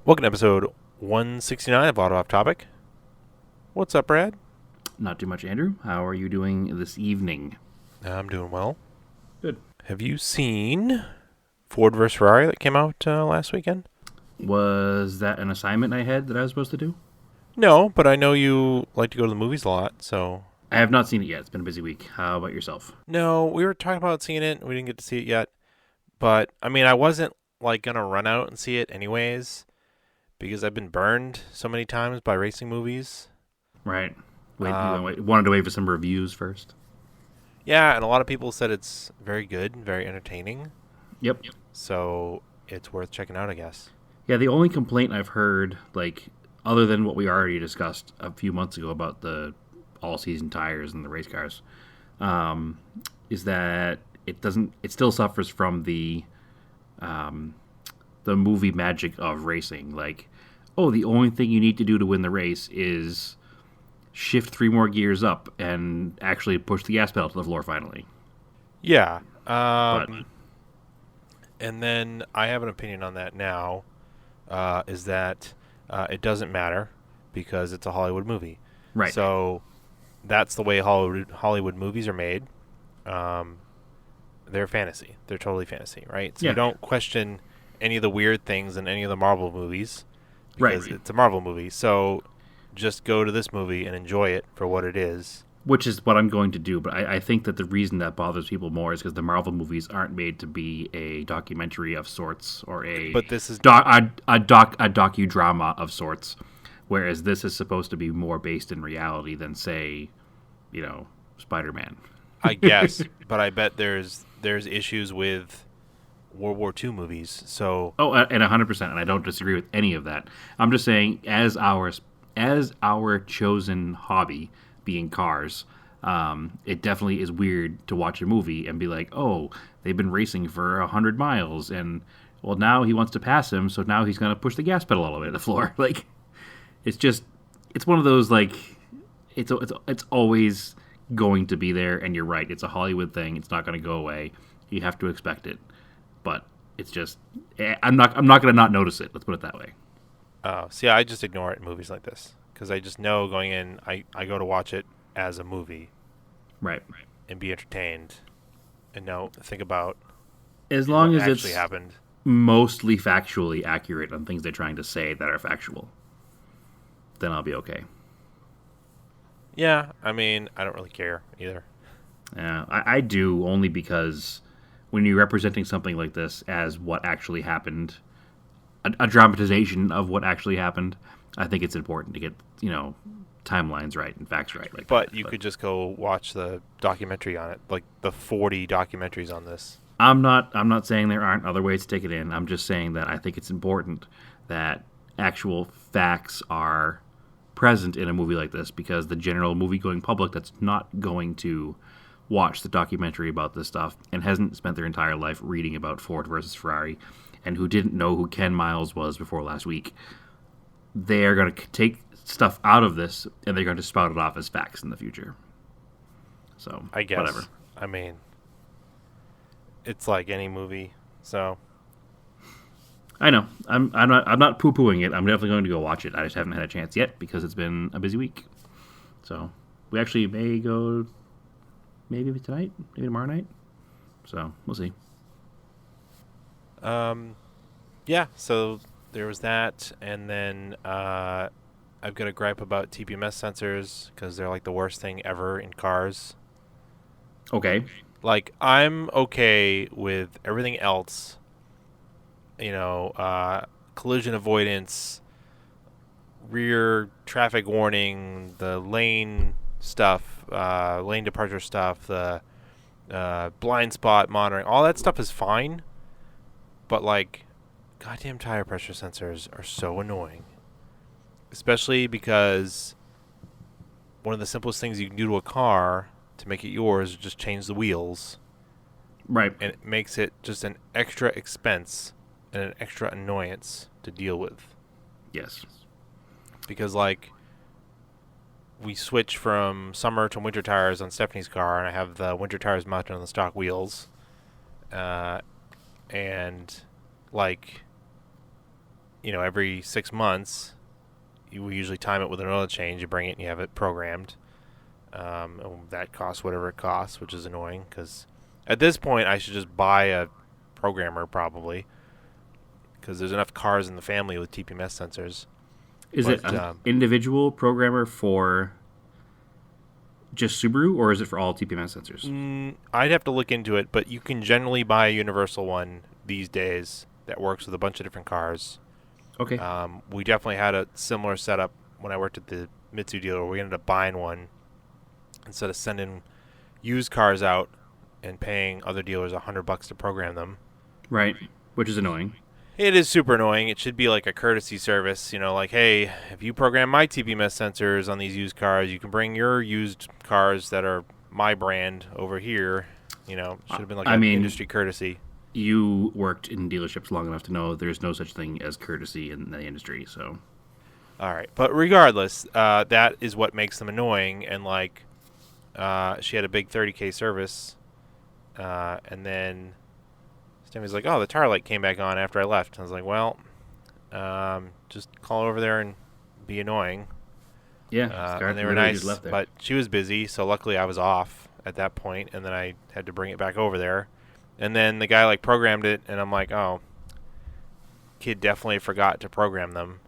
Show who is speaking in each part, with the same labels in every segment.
Speaker 1: Welcome to episode 169 of Auto Off Topic. What's up, Brad?
Speaker 2: Not too much, Andrew. How are you doing this evening?
Speaker 1: I'm doing well.
Speaker 2: Good.
Speaker 1: Have you seen Ford vs. Ferrari that came out last weekend?
Speaker 2: Was that an assignment I had that I was supposed to do?
Speaker 1: No, but I know you like to go to the movies a lot, so...
Speaker 2: I have not seen it yet. It's been a busy week. How about yourself?
Speaker 1: No, we were talking about seeing it. We didn't get to see it yet. But, I mean, I wasn't, going to run out and see it anyways, because I've been burned so many times by racing movies.
Speaker 2: Right. Wanted to wait for some reviews first?
Speaker 1: Yeah, and a lot of people said it's very good, very entertaining.
Speaker 2: Yep.
Speaker 1: So it's worth checking out, I guess.
Speaker 2: Yeah, the only complaint I've heard, other than what we already discussed a few months ago about the all-season tires and the race cars, is that it still suffers from the movie magic of racing. The only thing you need to do to win the race is shift 3 more gears up and actually push the gas pedal to the floor finally.
Speaker 1: Yeah. And then I have an opinion on that now, is that it doesn't matter because it's a Hollywood movie.
Speaker 2: Right.
Speaker 1: So that's the way Hollywood movies are made. They're fantasy. They're totally fantasy, right? So you don't question any of the weird things in any of the Marvel movies because it's a Marvel movie. So just go to this movie and enjoy it for what it is.
Speaker 2: Which is what I'm going to do, but I think that the reason that bothers people more is because the Marvel movies aren't made to be a documentary of sorts or a docudrama of sorts, whereas this is supposed to be more based in reality than, say, Spider-Man.
Speaker 1: I guess, but I bet there's issues with World War II movies. So
Speaker 2: and 100%, and I don't disagree with any of that. I'm just saying, as our chosen hobby being cars, it definitely is weird to watch a movie and be like, oh, they've been racing for 100 miles, and well, now he wants to pass him, so now he's going to push the gas pedal all the way to the floor. It's one of those, it's always going to be there, and you're right, it's a Hollywood thing. It's not going to go away. You have to expect it, but it's just, I'm not going to not notice it. Let's put it that way.
Speaker 1: Oh, see, I just ignore it in movies like this because I just know going in, I go to watch it as a movie,
Speaker 2: right,
Speaker 1: and be entertained, and think about
Speaker 2: as long as
Speaker 1: actually
Speaker 2: it's
Speaker 1: happened.
Speaker 2: Mostly factually accurate on things they're trying to say that are factual, then I'll be okay.
Speaker 1: Yeah, I mean, I don't really care either.
Speaker 2: Yeah, I do, only because when you're representing something like this as what actually happened, a dramatization of what actually happened, I think it's important to get, timelines right and facts right.
Speaker 1: But you could just go watch the documentary on it, like the 40 documentaries on this.
Speaker 2: I'm not saying there aren't other ways to take it in. I'm just saying that I think it's important that actual facts are present in a movie like this, because the general movie-going public that's not going to watch the documentary about this stuff and hasn't spent their entire life reading about Ford versus Ferrari and who didn't know who Ken Miles was before last week, they're going to take stuff out of this and they're going to spout it off as facts in the future. So,
Speaker 1: I guess.
Speaker 2: Whatever.
Speaker 1: I mean, it's like any movie, so...
Speaker 2: I know. I'm not poo-pooing it. I'm definitely going to go watch it. I just haven't had a chance yet because it's been a busy week. So we actually may go maybe tonight, maybe tomorrow night. So we'll see.
Speaker 1: Yeah, so there was that, and then I've got a gripe about TPMS sensors because they're like the worst thing ever in cars.
Speaker 2: Okay.
Speaker 1: I'm okay with everything else. Collision avoidance, rear traffic warning, the lane stuff, lane departure stuff, the blind spot monitoring, all that stuff is fine. But goddamn tire pressure sensors are so annoying. Especially because one of the simplest things you can do to a car to make it yours is just change the wheels.
Speaker 2: Right.
Speaker 1: And it makes it just an extra expense and an extra annoyance to deal with.
Speaker 2: Yes.
Speaker 1: Because, we switch from summer to winter tires on Stephanie's car, and I have the winter tires mounted on the stock wheels. And every 6 months, we usually time it with an oil change. You bring it and you have it programmed. And that costs whatever it costs, which is annoying because at this point I should just buy a programmer probably because there's enough cars in the family with TPMS sensors.
Speaker 2: Is it an individual programmer for just Subaru, or is it for all TPMS sensors?
Speaker 1: I'd have to look into it, but you can generally buy a universal one these days that works with a bunch of different cars.
Speaker 2: Okay.
Speaker 1: We definitely had a similar setup when I worked at the Mitsu dealer. We ended up buying one instead of sending used cars out and paying other dealers $100 to program them.
Speaker 2: Right, which is annoying.
Speaker 1: It is super annoying. It should be like a courtesy service, like, hey, if you program my TPMS sensors on these used cars, you can bring your used cars that are my brand over here. Should have been like an industry courtesy.
Speaker 2: You worked in dealerships long enough to know there's no such thing as courtesy in the industry, so.
Speaker 1: All right. But regardless, that is what makes them annoying. And, she had a big 30K service, and then Stimmy's like, oh, the tire light came back on after I left. I was like, well, just call over there and be annoying.
Speaker 2: Yeah.
Speaker 1: And they were nice, but she was busy, so luckily I was off at that point, and then I had to bring it back over there. And then the guy, programmed it, and I'm like, oh, kid definitely forgot to program them,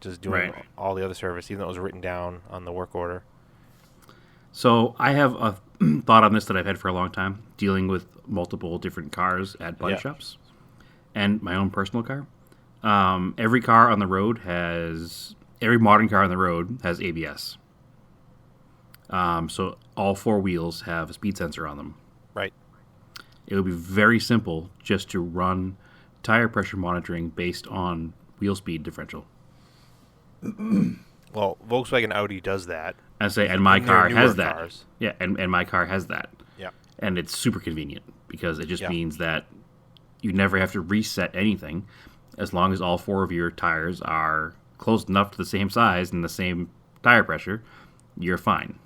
Speaker 1: just doing all the other service, even though it was written down on the work order.
Speaker 2: So I have a thought on this that I've had for a long time, dealing with multiple different cars at body shops and my own personal car. Every modern car on the road has ABS. So all four wheels have a speed sensor on them.
Speaker 1: Right.
Speaker 2: It would be very simple just to run tire pressure monitoring based on wheel speed differential.
Speaker 1: Well, Volkswagen Audi does that.
Speaker 2: And my car has that.
Speaker 1: Cars.
Speaker 2: Yeah, and my car has that.
Speaker 1: Yeah.
Speaker 2: And it's super convenient because it just means that you never have to reset anything as long as all four of your tires are close enough to the same size and the same tire pressure, you're fine.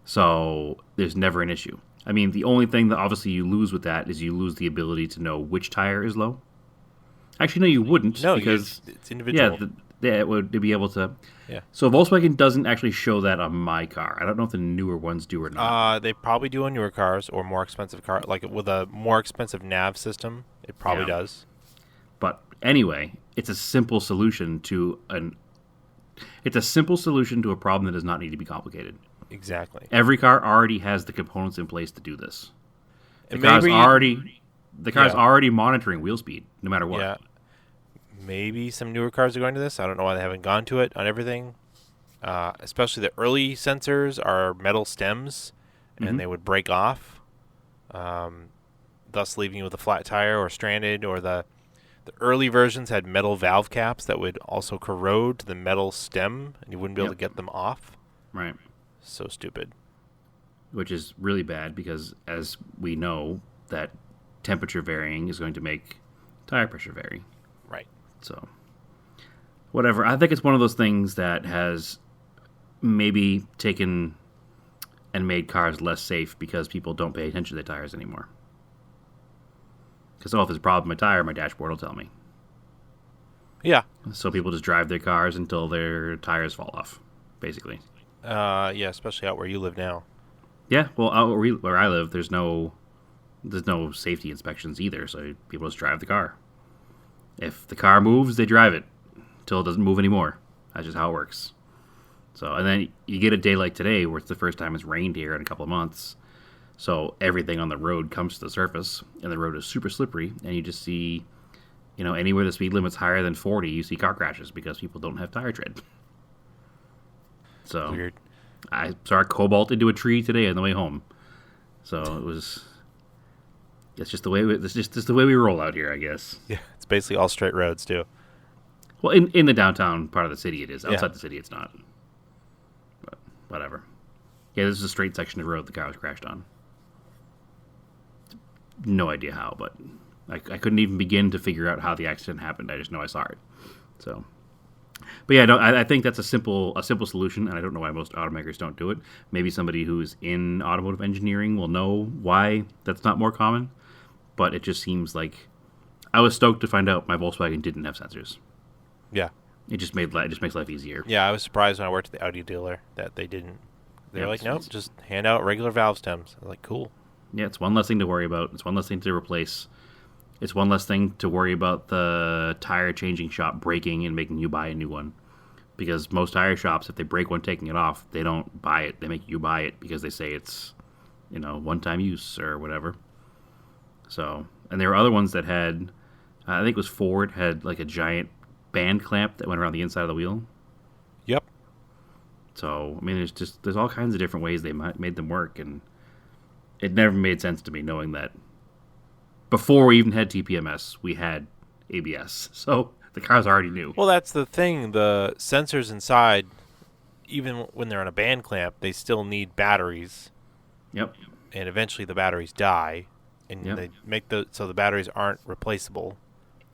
Speaker 2: So there's never an issue. I mean, the only thing that obviously you lose with that is you lose the ability to know which tire is low. Actually, no, you wouldn't.
Speaker 1: No,
Speaker 2: because
Speaker 1: it's individual.
Speaker 2: Yeah, it would be able to.
Speaker 1: Yeah.
Speaker 2: So Volkswagen doesn't actually show that on my car. I don't know if the newer ones do or not.
Speaker 1: They probably do on newer cars or more expensive cars. With a more expensive nav system, it probably does.
Speaker 2: But anyway, it's a simple solution to a problem that does not need to be complicated.
Speaker 1: Exactly.
Speaker 2: Every car already has the components in place to do this. The car's already monitoring wheel speed, no matter what.
Speaker 1: Yeah. Maybe some newer cars are going to this. I don't know why they haven't gone to it on everything. Especially the early sensors are metal stems, and they would break off, thus leaving you with a flat tire or stranded. Or the early versions had metal valve caps that would also corrode the metal stem, and you wouldn't be able to get them off.
Speaker 2: Right.
Speaker 1: So stupid.
Speaker 2: Which is really bad because, as we know, that temperature varying is going to make tire pressure vary.
Speaker 1: Right.
Speaker 2: So, whatever. I think it's one of those things that has maybe taken and made cars less safe because people don't pay attention to their tires anymore. Because, if there's a problem with my tire, my dashboard will tell me.
Speaker 1: Yeah.
Speaker 2: So people just drive their cars until their tires fall off, basically.
Speaker 1: Yeah, especially out where you live now.
Speaker 2: Yeah, well, out where I live, there's no safety inspections either, so people just drive the car. If the car moves, they drive it until it doesn't move anymore. That's just how it works. So, and then you get a day like today where it's the first time it's rained here in a couple of months. So everything on the road comes to the surface, and the road is super slippery, and you just see, anywhere the speed limit's higher than 40, you see car crashes because people don't have tire tread. So
Speaker 1: weird.
Speaker 2: I saw a Cobalt into a tree today on the way home. So it's just the way it's just the way we roll out here, I guess.
Speaker 1: Yeah, it's basically all straight roads too.
Speaker 2: Well, in the downtown part of the city, it is. Outside the city, it's not. But whatever. Yeah, this is a straight section of road the car was crashed on. No idea how, but I couldn't even begin to figure out how the accident happened. I just know I saw it. So, but yeah, I think that's a simple solution, and I don't know why most automakers don't do it. Maybe somebody who's in automotive engineering will know why that's not more common. But it just seems like I was stoked to find out my Volkswagen didn't have sensors.
Speaker 1: Yeah.
Speaker 2: It just makes life easier.
Speaker 1: Yeah, I was surprised when I worked at the Audi dealer that they didn't. They're like, nope, just hand out regular valve stems. I was like, cool.
Speaker 2: Yeah, it's one less thing to worry about. It's one less thing to replace. It's one less thing to worry about the tire changing shop breaking and making you buy a new one. Because most tire shops, if they break one taking it off, they don't buy it. They make you buy it because they say it's, one-time use or whatever. So, and there were other ones that had, I think it was Ford, had like a giant band clamp that went around the inside of the wheel.
Speaker 1: Yep.
Speaker 2: So, I mean, there's all kinds of different ways they made them work, and it never made sense to me knowing that before we even had TPMS, we had ABS. So the cars already knew.
Speaker 1: Well, that's the thing. The sensors inside, even when they're on a band clamp, they still need batteries.
Speaker 2: Yep.
Speaker 1: And eventually the batteries die, and
Speaker 2: Yep.
Speaker 1: they make so the batteries aren't replaceable.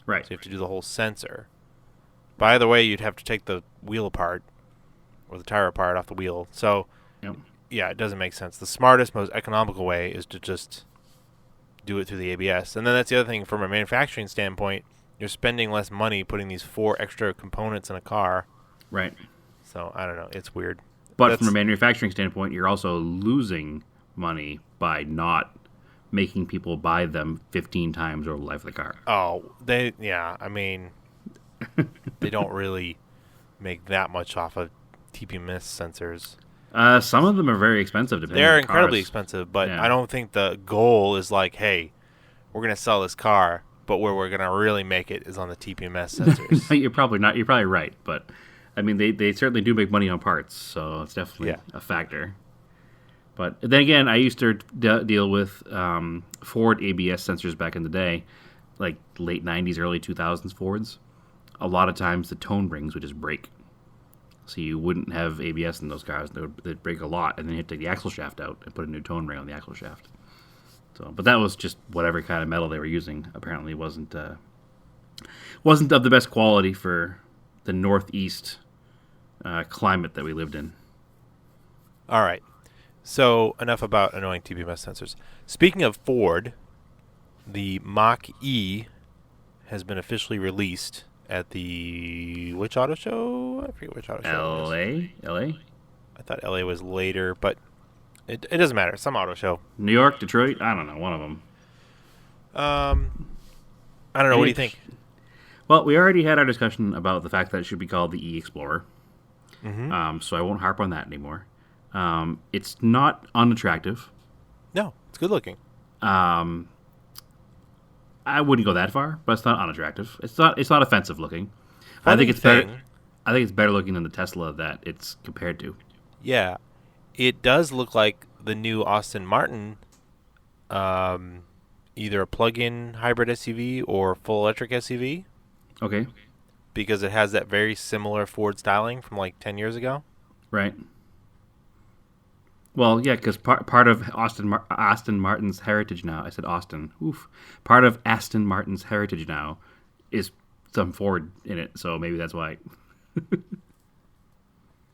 Speaker 2: Right.
Speaker 1: So you have to do the whole sensor. By the way, you'd have to take the wheel apart or the tire apart off the wheel. So,
Speaker 2: Yep.
Speaker 1: yeah, it doesn't make sense. The smartest, most economical way is to just do it through the ABS. And then that's the other thing from a manufacturing standpoint. You're spending less money putting these 4 extra components in a car.
Speaker 2: Right.
Speaker 1: So, I don't know. It's weird.
Speaker 2: But from a manufacturing standpoint, you're also losing money by not making people buy them 15 times over the life of the car.
Speaker 1: Oh, I mean, they don't really make that much off of TPMS sensors.
Speaker 2: Some of them are very expensive.
Speaker 1: They're
Speaker 2: on
Speaker 1: incredibly
Speaker 2: cars.
Speaker 1: expensive, but
Speaker 2: Yeah.
Speaker 1: I don't think the goal is like, hey, we're going to sell this car, but where we're going to really make it is on the TPMS sensors.
Speaker 2: You're probably not. You're probably right, but I mean, they certainly do make money on parts, so it's definitely a factor. But then again, I used to deal with Ford ABS sensors back in the day, like late 90s, early 2000s Fords. A lot of times the tone rings would just break. So you wouldn't have ABS in those cars. They'd break a lot, and then you'd take the axle shaft out and put a new tone ring on the axle shaft. So, but that was just whatever kind of metal they were using. Apparently wasn't of the best quality for the Northeast climate that we lived in.
Speaker 1: All right. So enough about annoying TPMS sensors. Speaking of Ford, the Mach E has been officially released at which auto show? I forget which auto show.
Speaker 2: LA?
Speaker 1: I thought LA was later, but it doesn't matter. Some auto show.
Speaker 2: New York, Detroit? I don't know. One of them.
Speaker 1: I don't know. What do you think?
Speaker 2: Well, we already had our discussion about the fact that it should be called the E-Explorer.
Speaker 1: Mm-hmm.
Speaker 2: So I won't harp on that anymore. It's not unattractive.
Speaker 1: No, it's good looking.
Speaker 2: I wouldn't go that far, but it's not unattractive. It's not offensive looking. I
Speaker 1: Funny
Speaker 2: think it's
Speaker 1: thing,
Speaker 2: better. I think it's better looking than the Tesla that it's compared to.
Speaker 1: Yeah, it does look like the new Aston Martin, either a plug-in hybrid SUV or full electric SUV,
Speaker 2: Okay.
Speaker 1: because it has that very similar Ford styling from like 10 years ago.
Speaker 2: Right. Well, yeah, because part of Aston Martin's heritage now, I said Austin, oof. Part of Aston Martin's heritage now is some Ford in it, so maybe that's why.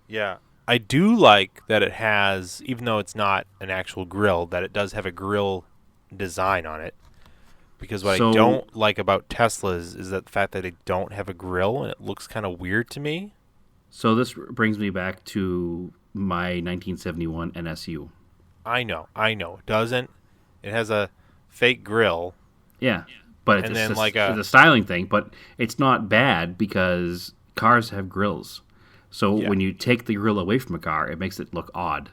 Speaker 1: Yeah. I do like that it has, even though it's not an actual grill, that it does have a grill design on it. Because what I don't like about Teslas is that the fact that they don't have a grill, and it looks kind of weird to me.
Speaker 2: So this brings me back to my 1971 NSU.
Speaker 1: I know. It doesn't. It has a fake grill.
Speaker 2: Yeah, but it's,
Speaker 1: And then
Speaker 2: it's
Speaker 1: like
Speaker 2: a styling thing, but it's not bad because cars have grills. So when you take the grill away from a car, it makes it look odd.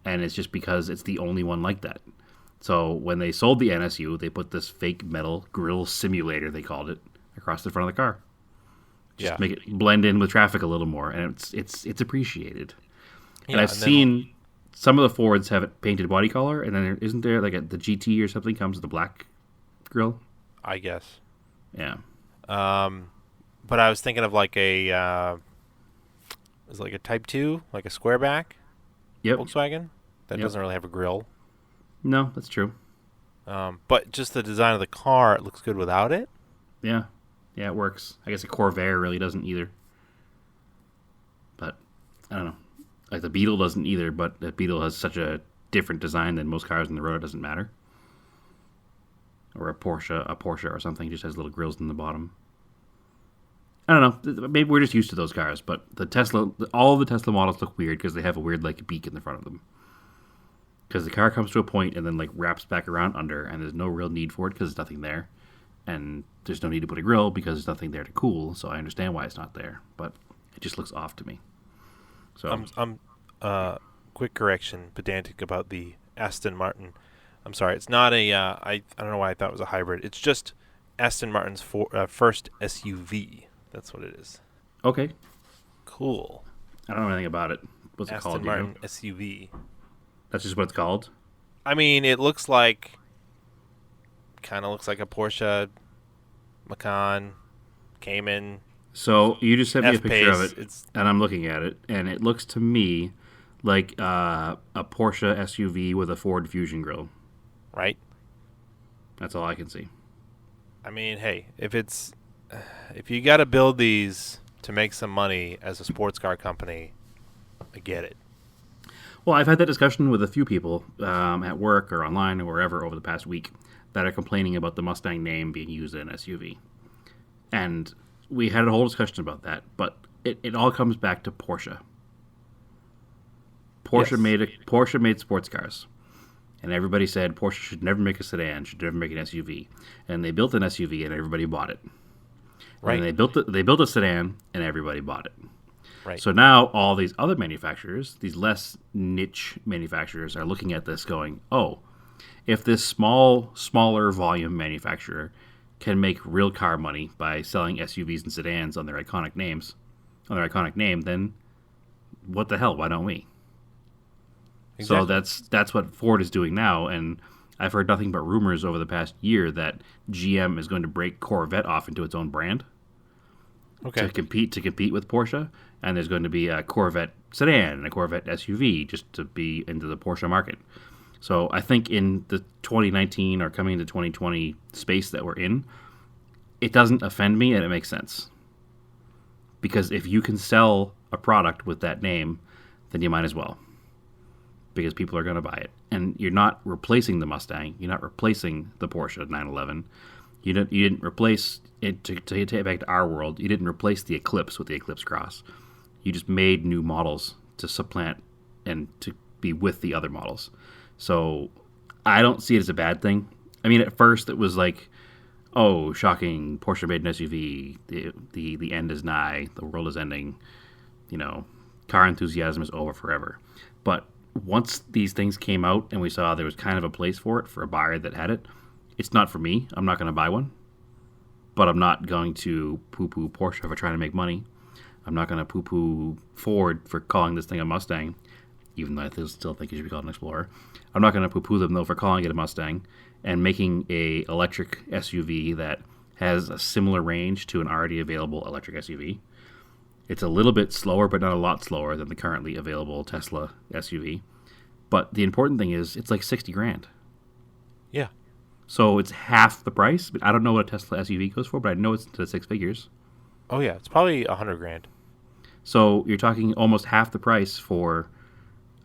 Speaker 2: And it's just because it's the only one like that. So when they sold the NSU, they put this fake metal grill simulator, they called it, across the front of the car. Just make it blend in with traffic a little more, and it's appreciated. And I've seen some of the Fords have it painted body color, and then isn't there like the GT or something comes with a black grill?
Speaker 1: I guess.
Speaker 2: Yeah.
Speaker 1: But I was thinking of like a Type 2, like a squareback Volkswagen that doesn't really have a grill.
Speaker 2: No, that's true.
Speaker 1: But just the design of the car, it looks good without it.
Speaker 2: Yeah. Yeah, it works. I guess a Corvair really doesn't either. But, I don't know. Like the Beetle doesn't either, but the Beetle has such a different design than most cars on the road, it doesn't matter. Or a Porsche or something just has little grills in the bottom. I don't know. Maybe we're just used to those cars, but all the Tesla models look weird because they have a weird like beak in the front of them. Because the car comes to a point and then like wraps back around under, and there's no real need for it because there's nothing there, and there's no need to put a grill because there's nothing there to cool. So I understand why it's not there, but it just looks off to me. So
Speaker 1: Quick correction, pedantic about the Aston Martin. I'm sorry, it's not a. I don't know why I thought it was a hybrid. It's just Aston Martin's first SUV. That's what it is.
Speaker 2: Okay.
Speaker 1: Cool.
Speaker 2: I don't know anything about it. What's it called?
Speaker 1: Aston Martin SUV.
Speaker 2: That's just what it's called?
Speaker 1: I mean, it looks like... kind of looks like a Porsche Macan, Cayman.
Speaker 2: So you just sent me a picture of it,
Speaker 1: It's,
Speaker 2: and I'm looking at it, and it looks to me like a Porsche SUV with a Ford Fusion grille.
Speaker 1: right?
Speaker 2: That's all I can see.
Speaker 1: I mean, hey, if you got to build these to make some money as a sports car company, I get it.
Speaker 2: Well, I've had that discussion with a few people at work or online or wherever over the past week that are complaining about the Mustang name being used in an SUV. And we had a whole discussion about that, but it all comes back to Porsche. Porsche made sports cars. And everybody said Porsche should never make a sedan, should never make an SUV. And they built an SUV and everybody bought it.
Speaker 1: Right.
Speaker 2: And they built a sedan and everybody bought it.
Speaker 1: Right.
Speaker 2: So now all these other manufacturers, these less niche manufacturers, are looking at this going, oh, if this smaller volume manufacturer can make real car money by selling SUVs and sedans on their iconic name, then what the hell? Why don't we?
Speaker 1: Exactly.
Speaker 2: So that's what Ford is doing now, and I've heard nothing but rumors over the past year that GM is going to break Corvette off into its own brand.
Speaker 1: Okay.
Speaker 2: To compete with Porsche, and there's going to be a Corvette sedan and a Corvette SUV just to be into the Porsche market. So I think in the 2019 or coming into 2020 space that we're in, it doesn't offend me and it makes sense. Because if you can sell a product with that name, then you might as well. Because people are going to buy it. And you're not replacing the Mustang. You're not replacing the Porsche 911. You didn't replace it, to take it back to our world, you didn't replace the Eclipse with the Eclipse Cross. You just made new models to supplant and to be with the other models. So I don't see it as a bad thing. I mean, at first it was like, oh, shocking, Porsche made an SUV, the end is nigh, the world is ending, car enthusiasm is over forever. But once these things came out and we saw there was kind of a place for it, for a buyer that had it, it's not for me. I'm not going to buy one. But I'm not going to poo-poo Porsche for trying to make money. I'm not going to poo-poo Ford for calling this thing a Mustang, even though I still think it should be called an Explorer. I'm not going to poo-poo them, though, for calling it a Mustang and making a electric SUV that has a similar range to an already available electric SUV. It's a little bit slower, but not a lot slower than the currently available Tesla SUV. But the important thing is it's like $60,000.
Speaker 1: Yeah.
Speaker 2: So it's half the price. I don't know what a Tesla SUV goes for, but I know it's into six figures.
Speaker 1: Oh yeah, it's probably $100,000.
Speaker 2: So you're talking almost half the price for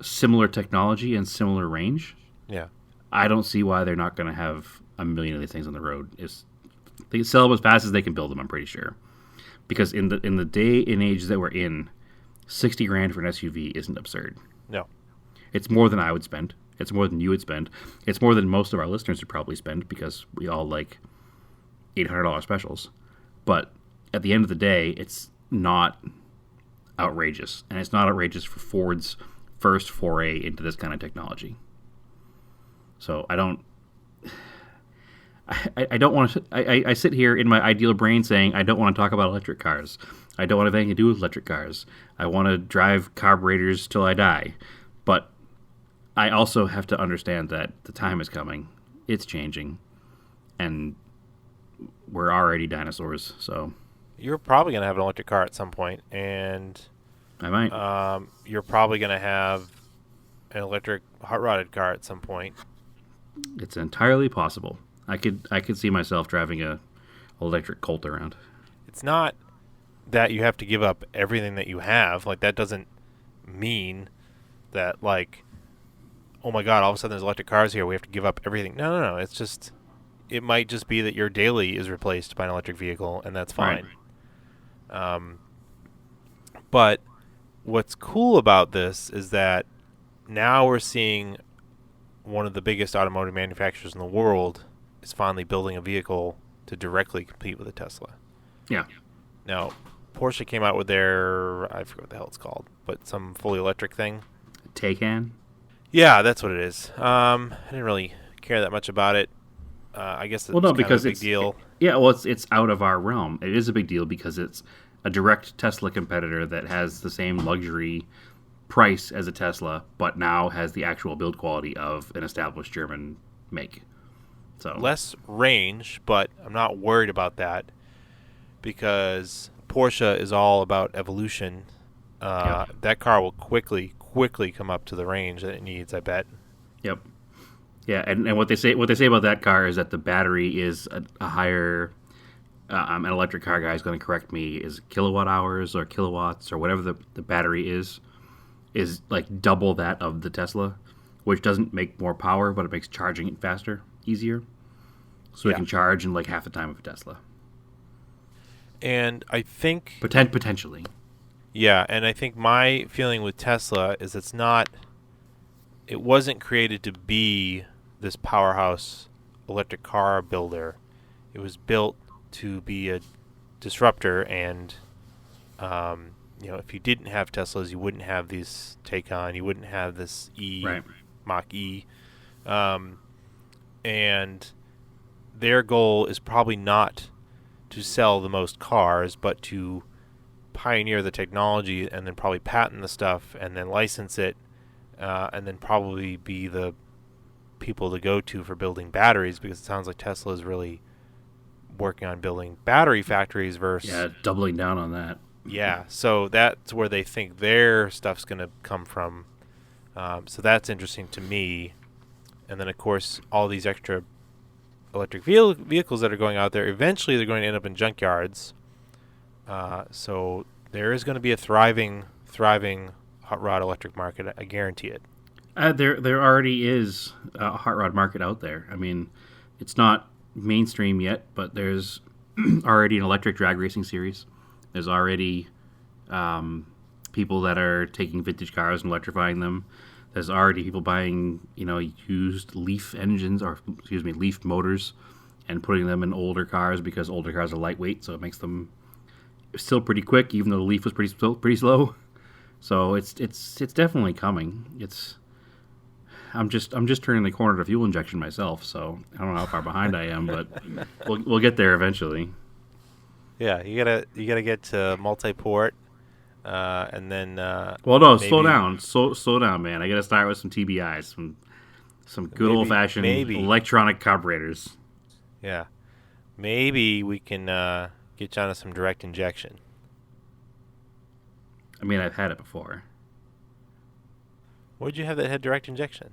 Speaker 2: similar technology and similar range.
Speaker 1: Yeah.
Speaker 2: I don't see why they're not going to have a million of these things on the road. They can sell them as fast as they can build them, I'm pretty sure. Because in the day and age that we're in, $60,000 for an SUV isn't absurd.
Speaker 1: No.
Speaker 2: It's more than I would spend. It's more than you would spend. It's more than most of our listeners would probably spend because we all like $800 specials. But at the end of the day, it's not outrageous. And it's not outrageous for Ford's first foray into this kind of technology. So I don't want to... I sit here in my ideal brain saying I don't want to talk about electric cars. I don't want to have anything to do with electric cars. I want to drive carburetors till I die. But I also have to understand that the time is coming. It's changing. And we're already dinosaurs, so...
Speaker 1: You're probably going to have an electric car at some point, and...
Speaker 2: I might.
Speaker 1: You're probably going to have an electric hot-rodded car at some point.
Speaker 2: It's entirely possible. I could see myself driving a electric Colt around.
Speaker 1: It's not that you have to give up everything that you have. Like, that doesn't mean that, like... oh my god, all of a sudden there's electric cars here, we have to give up everything. No. It's just, it might just be that your daily is replaced by an electric vehicle, and that's fine. But what's cool about this is that now we're seeing one of the biggest automotive manufacturers in the world is finally building a vehicle to directly compete with a Tesla.
Speaker 2: Yeah.
Speaker 1: Now, Porsche came out with their, I forget what the hell it's called, but some fully electric thing.
Speaker 2: Taycan?
Speaker 1: Yeah, that's what it is. I didn't really care that much about it. I guess it's kind of a big deal.
Speaker 2: It's out of our realm. It is a big deal because it's a direct Tesla competitor that has the same luxury price as a Tesla, but now has the actual build quality of an established German make. So
Speaker 1: Less range, but I'm not worried about that because Porsche is all about evolution. That car will quickly come up to the range that it needs, I bet.
Speaker 2: Yep. Yeah, and what they say about that car is that the battery is a higher. An electric car guy is going to correct me. Is kilowatt hours or kilowatts or whatever the battery is like double that of the Tesla, which doesn't make more power, but it makes charging it faster, easier. So it can charge in like half the time of a Tesla.
Speaker 1: And I think
Speaker 2: potentially.
Speaker 1: Yeah, and I think my feeling with Tesla is it wasn't created to be this powerhouse electric car builder. It was built to be a disruptor, and if you didn't have Teslas, you wouldn't have these Taycan, you wouldn't have this Mach E, and their goal is probably not to sell the most cars, but to pioneer the technology and then probably patent the stuff and then license it, and then probably be the people to go to for building batteries, because it sounds like Tesla is really working on building battery factories versus
Speaker 2: doubling down on that.
Speaker 1: Yeah, so that's where they think their stuff's going to come from. So that's interesting to me. And then, of course, all these extra electric vehicles that are going out there, eventually they're going to end up in junkyards. So there is going to be a thriving hot rod electric market. I guarantee it.
Speaker 2: There already is a hot rod market out there. I mean, it's not mainstream yet, but there's already an electric drag racing series. There's already people that are taking vintage cars and electrifying them. There's already people buying, used Leaf engines, Leaf motors, and putting them in older cars because older cars are lightweight, so it makes them still pretty quick, even though the Leaf was pretty slow. So it's definitely coming. I'm just turning the corner to fuel injection myself, so I don't know how far behind I am, but we'll get there eventually.
Speaker 1: Yeah, you gotta get to multi-port, and then.
Speaker 2: Slow down, man. I gotta start with some TBIs, some good old-fashioned electronic carburetors.
Speaker 1: Yeah, maybe we can get you onto some direct injection.
Speaker 2: I mean, I've had it before.
Speaker 1: Where'd you have that had direct injection?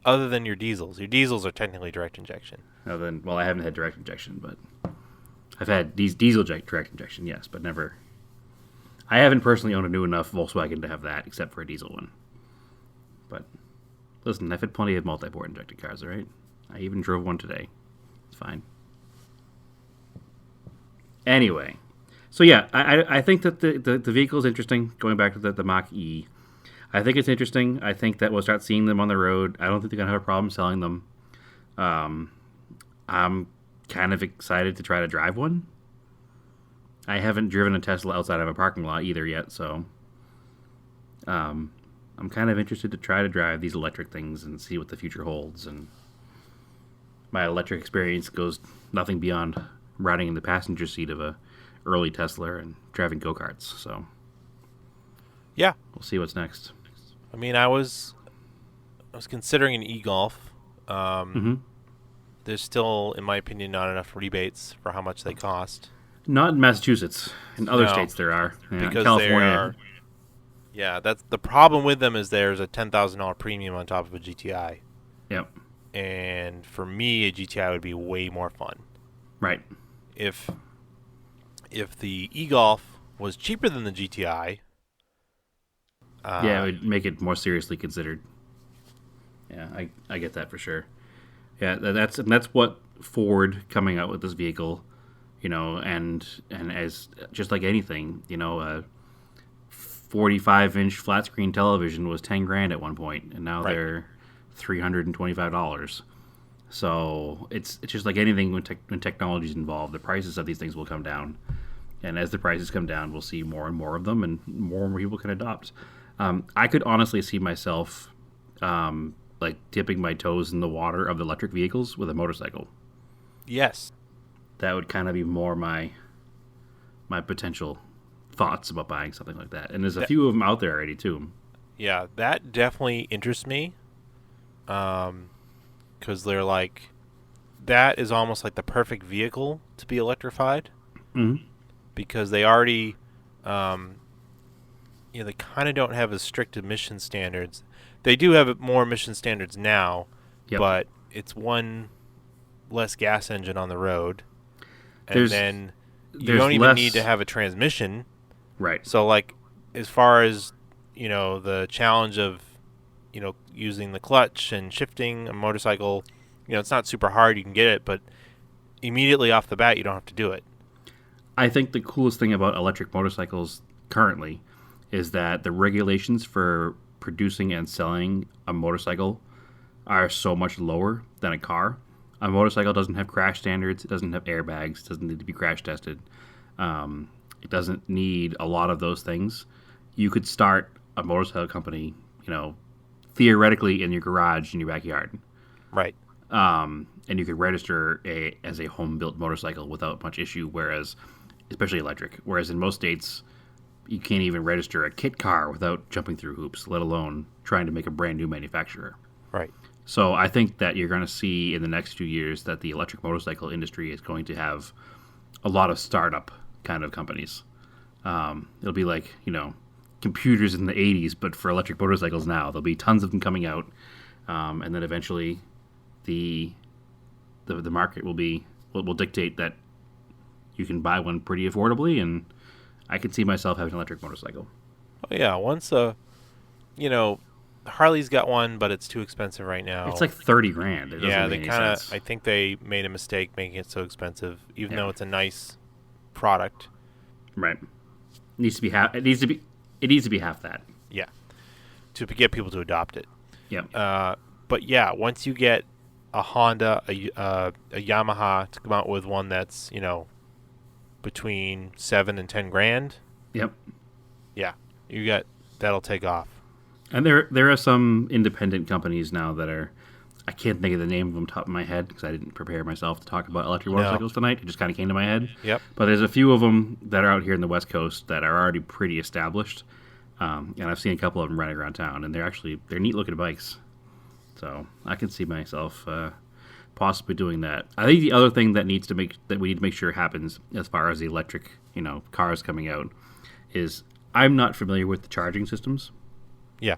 Speaker 1: Other than your diesels. Your diesels are technically direct injection.
Speaker 2: I haven't had direct injection, but I've had diesel direct injection, yes, but never. I haven't personally owned a new enough Volkswagen to have that, except for a diesel one. But listen, I've had plenty of multi-port injected cars, all right? I even drove one today. It's fine. Anyway, so yeah, I think that the vehicle is interesting. Going back to the Mach E, I think it's interesting. I think that we'll start seeing them on the road. I don't think they're gonna have a problem selling them. I'm kind of excited to try to drive one. I haven't driven a Tesla outside of a parking lot either yet, so I'm kind of interested to try to drive these electric things and see what the future holds. And my electric experience goes nothing beyond riding in the passenger seat of a early Tesla and driving go-karts. So
Speaker 1: yeah,
Speaker 2: we'll see what's next.
Speaker 1: I mean, I was considering an e-Golf. There's still, in my opinion, not enough rebates for how much they cost.
Speaker 2: Not in Massachusetts. In other states there are. Yeah,
Speaker 1: because
Speaker 2: California.
Speaker 1: That's the problem with them, is there's a $10,000 premium on top of a GTI.
Speaker 2: Yep.
Speaker 1: And for me, a GTI would be way more fun.
Speaker 2: Right.
Speaker 1: If the e-Golf was cheaper than the GTI,
Speaker 2: it would make it more seriously considered. Yeah, I get that for sure. Yeah, that's what Ford coming out with this vehicle, and as just like anything, a 45-inch flat screen television was 10 grand at one point, and now
Speaker 1: Right.
Speaker 2: they're $325. So it's just like anything when technology is involved, the prices of these things will come down, and as the prices come down, we'll see more and more of them, and more people can adopt. I could honestly see myself like dipping my toes in the water of the electric vehicles with a motorcycle.
Speaker 1: Yes.
Speaker 2: That would kind of be more my potential thoughts about buying something like that. And there's a few of them out there already too.
Speaker 1: Yeah, that definitely interests me. Because they're like, that is almost like the perfect vehicle to be electrified.
Speaker 2: Mm-hmm.
Speaker 1: Because they already, they kind of don't have as strict emission standards. They do have more emission standards now, but it's one less gas engine on the road. And then you don't even need to have a transmission.
Speaker 2: Right.
Speaker 1: So, like, as far as, the challenge of, using the clutch and shifting a motorcycle, it's not super hard. You can get it, but immediately off the bat, you don't have to do it.
Speaker 2: I think the coolest thing about electric motorcycles currently is that the regulations for producing and selling a motorcycle are so much lower than a car. A motorcycle doesn't have crash standards. It doesn't have airbags. It doesn't need to be crash tested. It doesn't need a lot of those things. You could start a motorcycle company, theoretically in your garage in your backyard.
Speaker 1: Right.
Speaker 2: And you could register as a home-built motorcycle without much issue, especially electric. Whereas in most states, you can't even register a kit car without jumping through hoops, let alone trying to make a brand new manufacturer.
Speaker 1: Right.
Speaker 2: So I think that you're going to see in the next few years that the electric motorcycle industry is going to have a lot of startup kind of companies. It'll be like, computers in the 80s, but for electric motorcycles now. There'll be tons of them coming out. And then eventually the market will dictate that you can buy one pretty affordably, and I could see myself having an electric motorcycle.
Speaker 1: Oh, yeah. Once Harley's got one, but it's too expensive right now.
Speaker 2: It's like 30 grand. It
Speaker 1: yeah,
Speaker 2: doesn't
Speaker 1: they
Speaker 2: make any
Speaker 1: kind of.
Speaker 2: sense.
Speaker 1: I think they made a mistake making it so expensive, even though it's a nice product.
Speaker 2: Right. It needs to be half. It needs to be half that.
Speaker 1: Yeah, to get people to adopt it.
Speaker 2: Yeah.
Speaker 1: But yeah, once you get a Honda, a Yamaha to come out with one that's between 7 and 10 grand.
Speaker 2: Yep.
Speaker 1: Yeah, that'll take off.
Speaker 2: And there are some independent companies now that are, I can't think of the name of them top of my head because I didn't prepare myself to talk about electric motorcycles tonight. It just kind of came to my head.
Speaker 1: Yep.
Speaker 2: But there's a few of them that are out here in the West Coast that are already pretty established. And I've seen a couple of them running around town, and they're neat looking bikes. So I can see myself possibly doing that. I think the other thing that we need to make sure happens as far as the electric, cars coming out is I'm not familiar with the charging systems.
Speaker 1: Yeah.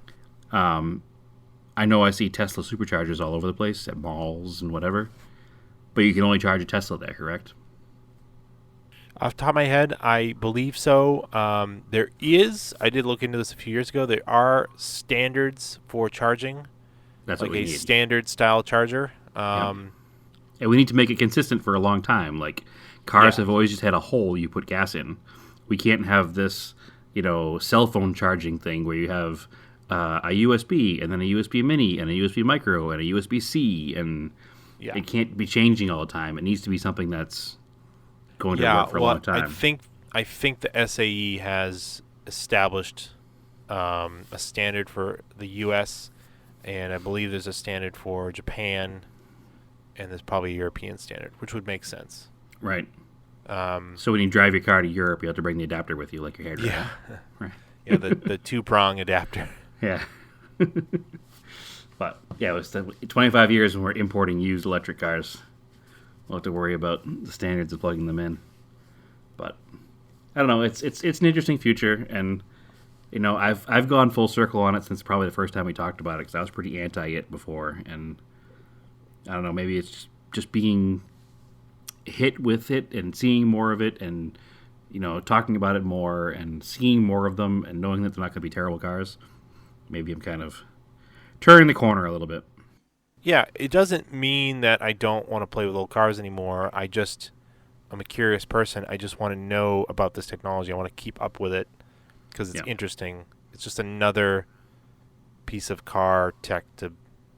Speaker 2: I know I see Tesla superchargers all over the place at malls and whatever, but you can only charge a Tesla there, correct?
Speaker 1: Off the top of my head, I believe so. There is, I did look into this a few years ago, there are standards for charging.
Speaker 2: That's
Speaker 1: like
Speaker 2: what we
Speaker 1: a
Speaker 2: need.
Speaker 1: standard style charger.
Speaker 2: And we need to make it consistent for a long time. Like, cars have always just had a hole you put gas in. We can't have this, cell phone charging thing where you have a USB and then a USB mini and a USB micro and a USB-C, and it can't be changing all the time. It needs to be something that's going to work for a long time.
Speaker 1: I think the SAE has established a standard for the U.S., and I believe there's a standard for Japan, and there's probably a European standard, which would make sense.
Speaker 2: Right. So when you drive your car to Europe, you have to bring the adapter with you, like your hairdresser.
Speaker 1: Yeah.
Speaker 2: Right.
Speaker 1: Yeah, the two-prong adapter.
Speaker 2: Yeah. But, yeah, it was 25 years when we're importing used electric cars. We'll have to worry about the standards of plugging them in. But, I don't know. It's an interesting future, and, I've gone full circle on it since probably the first time we talked about it, because I was pretty anti it before, and I don't know, maybe it's just being hit with it and seeing more of it and, talking about it more and seeing more of them and knowing that they're not going to be terrible cars. Maybe I'm kind of turning the corner a little bit.
Speaker 1: Yeah, it doesn't mean that I don't want to play with old cars anymore. I just I'm a curious person. I just want to know about this technology. I want to keep up with it because it's
Speaker 2: Yeah.
Speaker 1: interesting. It's just another piece of car tech to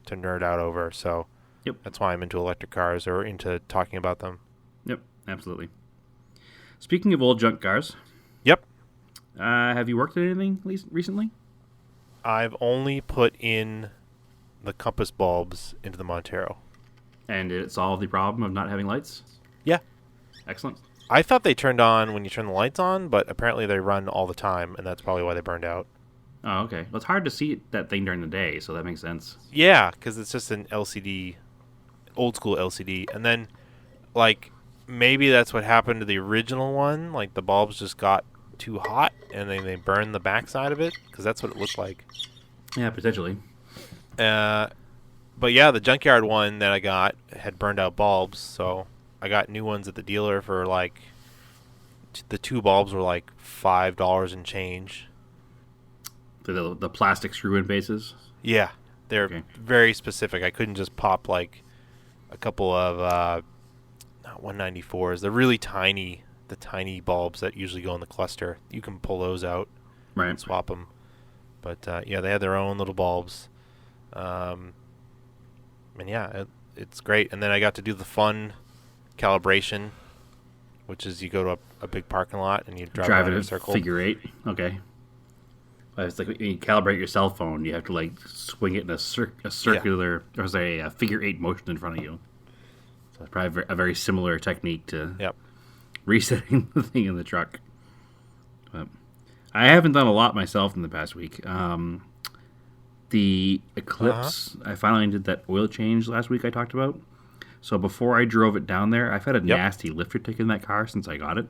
Speaker 1: nerd out over. So
Speaker 2: Yep.
Speaker 1: that's why I'm into electric cars or into talking about them.
Speaker 2: Yep. Absolutely. Speaking of old junk cars,
Speaker 1: Yep.
Speaker 2: have you worked on anything recently?
Speaker 1: I've only put in the compass bulbs into the Montero.
Speaker 2: And did it solve the problem of not having lights?
Speaker 1: Yeah.
Speaker 2: Excellent.
Speaker 1: I thought they turned on when you turn the lights on, but apparently they run all the time, and that's probably why they burned out.
Speaker 2: Oh, okay. Well, it's hard to see that thing during the day, so that makes sense.
Speaker 1: Yeah, because it's just an LCD, old school LCD. And then, like, maybe that's what happened to the original one. Like, the bulbs just got too hot, and then they burned the backside of it, because that's what it looked like.
Speaker 2: Yeah, potentially.
Speaker 1: But yeah, the junkyard one that I got had burned out bulbs, so I got new ones at the dealer for like the two bulbs were like $5 and change.
Speaker 2: The plastic screw-in bases.
Speaker 1: Yeah, they're
Speaker 2: Okay.
Speaker 1: very specific. I couldn't just pop like a couple of not 194s. They're really tiny, the tiny bulbs that usually go in the cluster. You can pull those out and
Speaker 2: Right.
Speaker 1: swap them. But yeah, they had their own little bulbs. And yeah, it's great. And then I got to do the fun calibration, which is you go to a big parking lot and you drive around
Speaker 2: it
Speaker 1: in a
Speaker 2: at
Speaker 1: circle.
Speaker 2: figure 8. Okay. Well, it's like when you calibrate your cell phone, you have to like swing it in a circular, or say a figure 8 motion in front of you. So it's probably a very similar technique to
Speaker 1: Yep.
Speaker 2: resetting the thing in the truck. But I haven't done a lot myself in the past week. The Eclipse, I finally did that oil change last week I talked about. So before I drove it down there, I've had a nasty lifter tick in that car since I got it.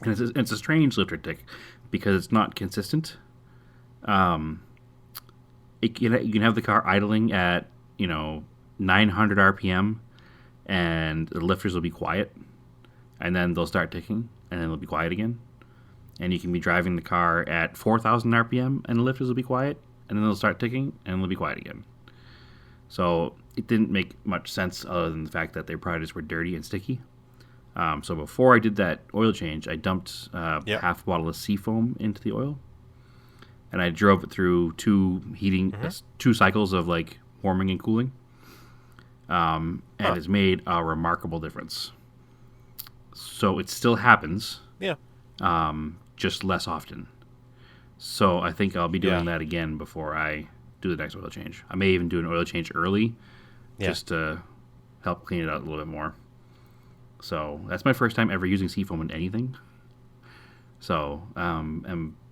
Speaker 2: And it's a strange lifter tick because it's not consistent. You can have the car idling at 900 RPM, and the lifters will be quiet, and then they'll start ticking, and then they'll be quiet again. And you can be driving the car at 4,000 RPM, and the lifters will be quiet, and then they'll start ticking, and they'll be quiet again. So it didn't make much sense other than the fact that their products were dirty and sticky. So before I did that oil change, I dumped half a bottle of Seafoam into the oil, and I drove it through two cycles of like warming and cooling, and it's made a remarkable difference. So it still happens, just less often. So I think I'll be doing that again before I do the next oil change. I may even do an oil change early, just to help clean it out a little bit more. So that's my first time ever using Seafoam in anything. So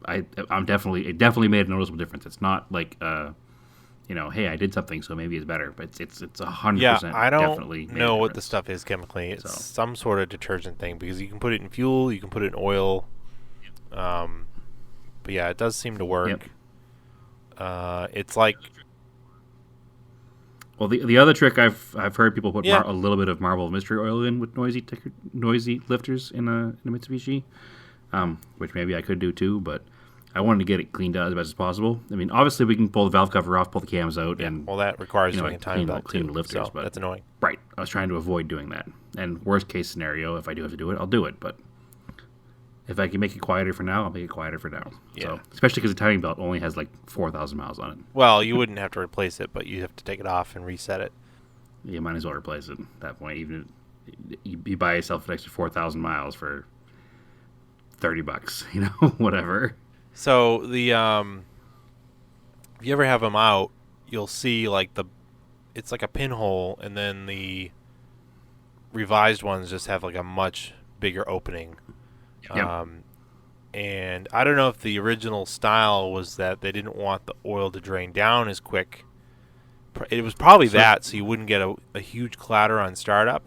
Speaker 2: it definitely made a noticeable difference. It's not like hey, I did something, so maybe it's better. But it's 100%.
Speaker 1: Yeah, I don't
Speaker 2: definitely
Speaker 1: know what the stuff is chemically. It's some sort of detergent thing because you can put it in fuel, you can put it in oil. But yeah, it does seem to work. Yep. It's like.
Speaker 2: Well, the other trick I've heard people put a little bit of Marble Mystery Oil in with noisy lifters in a Mitsubishi, which maybe I could do too, but I wanted to get it cleaned out as best as possible. I mean, obviously we can pull the valve cover off, pull the cams out, and
Speaker 1: well, that requires doing a time belt
Speaker 2: clean the lifters,
Speaker 1: so
Speaker 2: but
Speaker 1: that's annoying.
Speaker 2: Right, I was trying to avoid doing that. And worst case scenario, if I do have to do it, I'll do it. But if I can make it quieter for now, I'll make it quieter for now.
Speaker 1: Yeah.
Speaker 2: So, especially because the timing belt only has like 4,000 miles on it.
Speaker 1: Well, you wouldn't have to replace it, but you'd have to take it off and reset it.
Speaker 2: You might as well replace it at that point. Even if you buy yourself an extra 4,000 miles for $30, whatever.
Speaker 1: So the if you ever have them out, you'll see like it's like a pinhole, and then the revised ones just have like a much bigger opening.
Speaker 2: Yep.
Speaker 1: And I don't know if the original style was that they didn't want the oil to drain down as quick. It was probably that, so you wouldn't get a huge clatter on startup.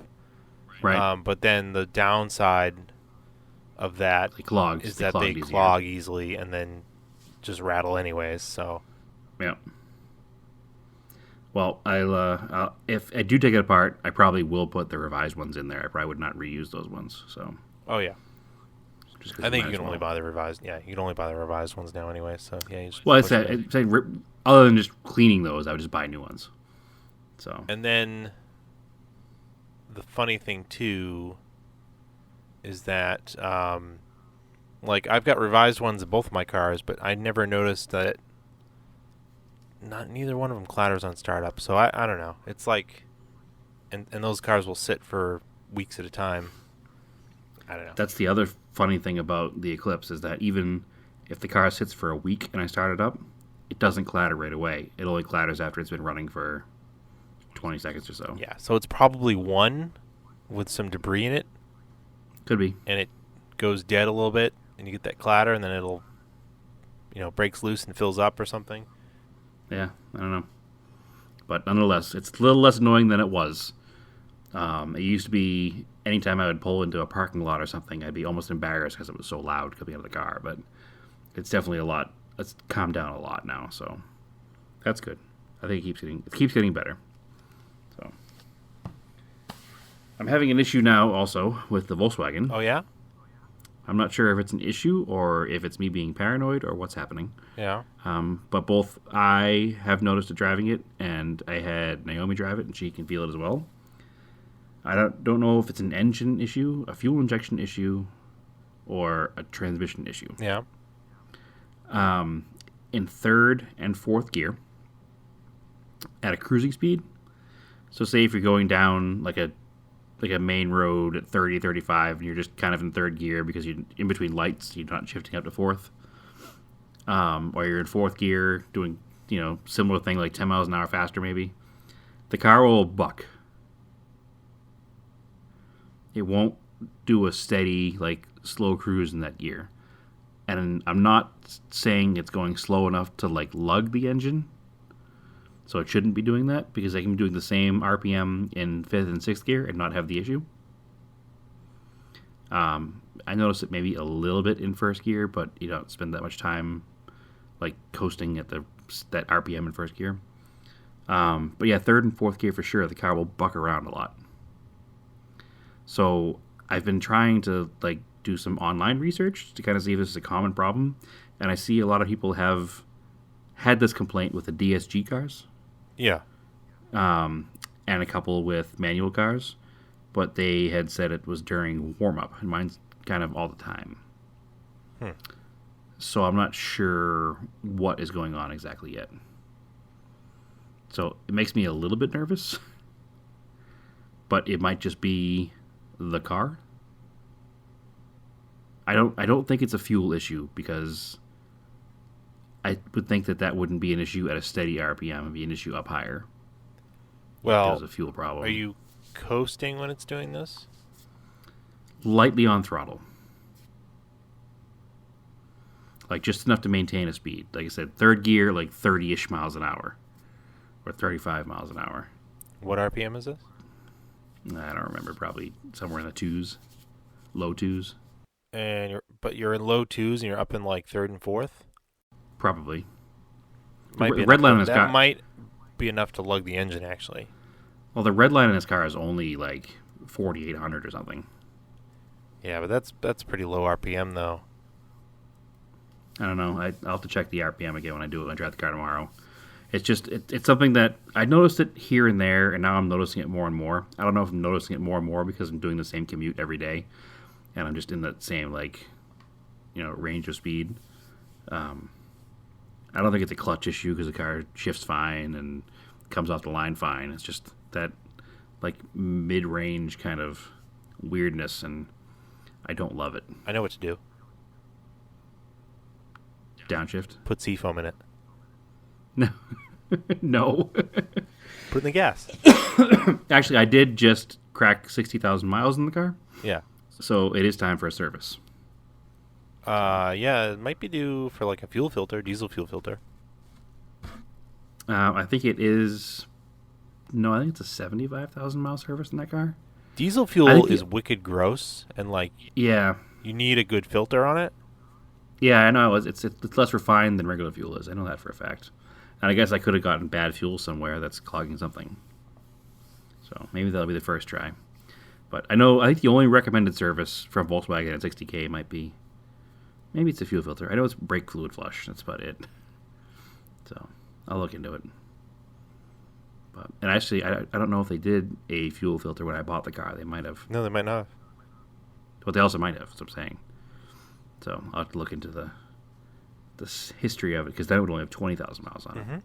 Speaker 2: Right.
Speaker 1: But then the downside of that is that they clog easily and then just rattle anyways. So.
Speaker 2: Yeah. Well, if I do take it apart, I probably will put the revised ones in there. I probably would not reuse those ones. So.
Speaker 1: Oh yeah. I think you can only buy the revised. Yeah, you can only buy the revised ones now anyway. So yeah.
Speaker 2: Other than just cleaning those, I would just buy new ones. So.
Speaker 1: And then the funny thing too is that like I've got revised ones in both of my cars, but I never noticed that neither one of them clatters on startup. So I don't know. It's like, and those cars will sit for weeks at a time. I don't know.
Speaker 2: That's the other funny thing about the Eclipse is that even if the car sits for a week and I start it up, it doesn't clatter right away. It only clatters after it's been running for 20 seconds or so.
Speaker 1: Yeah, so it's probably one with some debris in it,
Speaker 2: Could be.
Speaker 1: and it goes dead a little bit, and you get that clatter, and then it'll, breaks loose and fills up or something.
Speaker 2: Yeah, I don't know. But nonetheless, it's a little less annoying than it was. It used to be anytime I would pull into a parking lot or something, I'd be almost embarrassed because it was so loud coming out of the car. But it's definitely a lot. It's calmed down a lot now, so that's good. I think it keeps getting better. So I'm having an issue now also with the Volkswagen.
Speaker 1: Oh yeah?
Speaker 2: I'm not sure if it's an issue or if it's me being paranoid or what's happening.
Speaker 1: Yeah.
Speaker 2: But both I have noticed it driving it, and I had Naomi drive it, and she can feel it as well. I don't know if it's an engine issue, a fuel injection issue, or a transmission issue.
Speaker 1: Yeah.
Speaker 2: In third and fourth gear, at a cruising speed, so say if you're going down like a main road at 30, 35, and you're just kind of in third gear because you're in between lights, you're not shifting up to fourth, or you're in fourth gear doing, similar thing like 10 miles an hour faster maybe, the car will buck. It won't do a steady, like, slow cruise in that gear. And I'm not saying it's going slow enough to, like, lug the engine. So it shouldn't be doing that because I can be doing the same RPM in fifth and sixth gear and not have the issue. I noticed it maybe a little bit in first gear, but you don't spend that much time, like, coasting at that RPM in first gear. But yeah, third and fourth gear for sure, the car will buck around a lot. So I've been trying to like do some online research to kind of see if this is a common problem, and I see a lot of people have had this complaint with the DSG cars.
Speaker 1: Yeah.
Speaker 2: And a couple with manual cars, but they had said it was during warm-up, and mine's kind of all the time. So I'm not sure what is going on exactly yet. So it makes me a little bit nervous, but it might just be the car. I don't think it's a fuel issue because I would think that wouldn't be an issue at a steady RPM. It'd be an issue up higher.
Speaker 1: Well,
Speaker 2: there's a fuel problem.
Speaker 1: Are you coasting when it's doing this?
Speaker 2: Lightly on throttle. Like just enough to maintain a speed. Like I said, third gear, like 30-ish miles an hour. Or 35 miles an hour.
Speaker 1: What RPM is this?
Speaker 2: I don't remember. Probably somewhere in the twos. Low twos.
Speaker 1: And you're in low twos and you're up in like third and fourth?
Speaker 2: Probably.
Speaker 1: Might be
Speaker 2: red line on his
Speaker 1: that
Speaker 2: car
Speaker 1: might be enough to lug the engine, actually.
Speaker 2: Well, the red line in his car is only like 4,800 or something.
Speaker 1: Yeah, but that's pretty low RPM, though.
Speaker 2: I don't know. I'll have to check the RPM again when I do it when I drive the car tomorrow. It's just, it's something that I noticed it here and there, and now I'm noticing it more and more. I don't know if I'm noticing it more and more because I'm doing the same commute every day, and I'm just in that same, like, range of speed. I don't think it's a clutch issue because the car shifts fine and comes off the line fine. It's just that, like, mid-range kind of weirdness, and I don't love it.
Speaker 1: I know what to do.
Speaker 2: Downshift?
Speaker 1: Put seafoam in it.
Speaker 2: No. No.
Speaker 1: Put in the gas.
Speaker 2: Actually, I did just crack 60,000 miles in the car.
Speaker 1: Yeah.
Speaker 2: So it is time for a service.
Speaker 1: Yeah, it might be due for like a fuel filter, diesel fuel filter.
Speaker 2: I think it is. No, I think it's a 75,000 mile service in that car.
Speaker 1: Diesel fuel is wicked gross, and like,
Speaker 2: yeah,
Speaker 1: you need a good filter on it.
Speaker 2: Yeah, I know it's less refined than regular fuel is. I know that for a fact. And I guess I could have gotten bad fuel somewhere that's clogging something. So maybe that'll be the first try. But I think the only recommended service from Volkswagen at 60K might be, maybe it's a fuel filter. I know it's brake fluid flush. That's about it. So I'll look into it. And actually, I don't know if they did a fuel filter when I bought the car. They might have.
Speaker 1: No, they might not have.
Speaker 2: But they also might have. That's what I'm saying. So I'll have to look into the history of it, because that would only have 20,000 miles on it.
Speaker 1: Mm-hmm.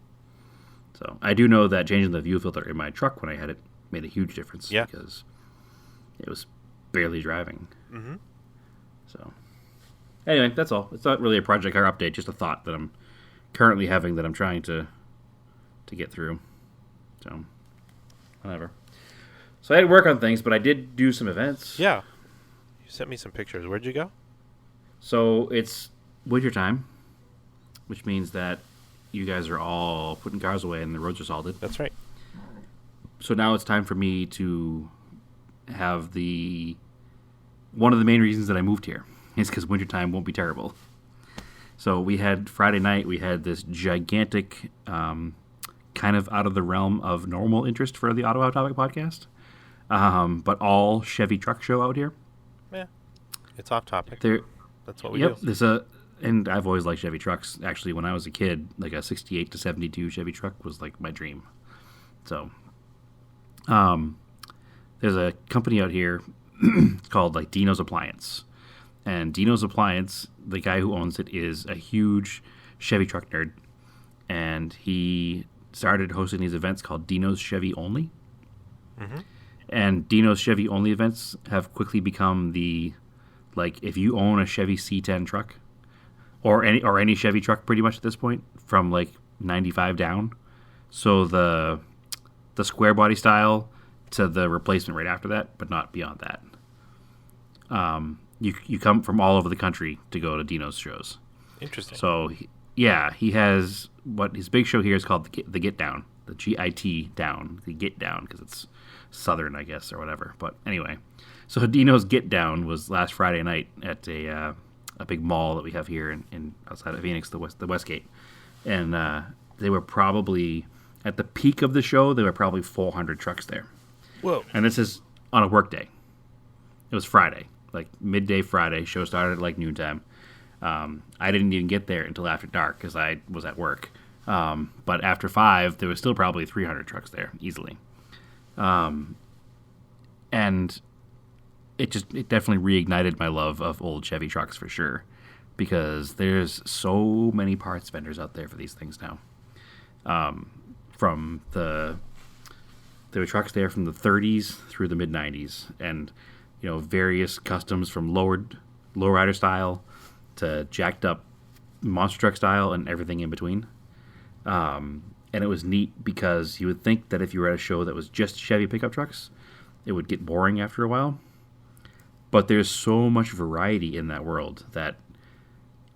Speaker 2: So I do know that changing the fuel filter in my truck when I had it made a huge difference.
Speaker 1: Yeah.
Speaker 2: Because it was barely driving.
Speaker 1: Mm-hmm.
Speaker 2: So anyway, that's all. It's not really a project car update, just a thought that I'm currently having that I'm trying to get through. So whatever. So I had to work on things, but I did do some events.
Speaker 1: Yeah. You sent me some pictures. Where'd you go?
Speaker 2: So it's wintertime, which means that you guys are all putting cars away and the roads are salted.
Speaker 1: That's right.
Speaker 2: So now it's time for me to have one of the main reasons that I moved here is because wintertime won't be terrible. So we had Friday night, we had this gigantic, kind of out of the realm of normal interest for the Auto Topic podcast, but all Chevy truck show out here.
Speaker 1: Yeah. It's off topic. That's what we
Speaker 2: do.
Speaker 1: do.
Speaker 2: And I've always liked Chevy trucks. Actually, when I was a kid, like a 68 to 72 Chevy truck was like my dream. So, there's a company out here called like Dino's Appliance. And Dino's Appliance, the guy who owns it is a huge Chevy truck nerd. And he started hosting these events called Dino's Chevy Only. Mm-hmm. And Dino's Chevy Only events have quickly become like, if you own a Chevy C10 truck, or any Chevy truck pretty much at this point, from like 95 down. So the square body style to the replacement right after that, but not beyond that. You come from all over the country to go to Dino's shows.
Speaker 1: Interesting.
Speaker 2: So he has what his big show here is called the Git Down, the GIT Down, the Git Down, because it's Southern, I guess, or whatever. But anyway, so Dino's Git Down was last Friday night at a big mall that we have here in outside of Phoenix, the Westgate, and they were probably at the peak of the show. There were probably 400 trucks there.
Speaker 1: Whoa!
Speaker 2: And this is on a work day. It was Friday, like midday Friday. Show started at like noontime. I didn't even get there until after dark because I was at work. But after 5, there was still probably 300 trucks there easily. And it definitely reignited my love of old Chevy trucks for sure, because there's so many parts vendors out there for these things now. There were trucks there from the 30s through the mid 90s, and various customs from lowrider style to jacked up monster truck style and everything in between. And it was neat because you would think that if you were at a show that was just Chevy pickup trucks, it would get boring after a while. But there's so much variety in that world that